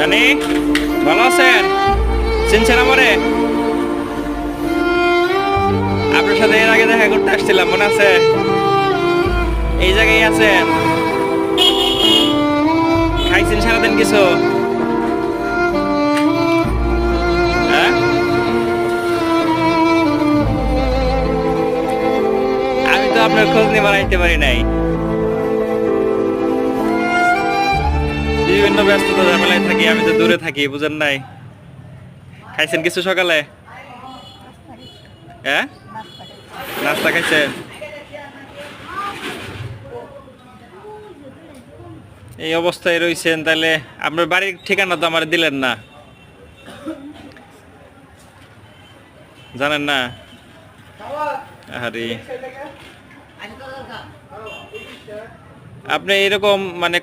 নানি ভালো আছেন? চিনছেন আমারে? আপনার সাথে এর আগে দেখা করতে আসছিলাম, মনে আছে? এই জায়গায় আছেন? খাইছেন সারাদিন কিছু? হ্যাঁ, আমি তো আপনার খোঁজ নিয়ে বানাইতে পারি নাই। বিভিন্ন ব্যস্ততা ঝামেলায় থাকি, আমি তো দূরে থাকি, বুঝেন নাই? খাইছেন কিছু সকালে? হ্যাঁ, নাস্তা খাইছেন? এই অবস্থায় রইছেন, তাহলে আপনার বাড়ির ঠিকানা তো আমার দিলেন না, জানেন না? আরে আপনি এরকম মানে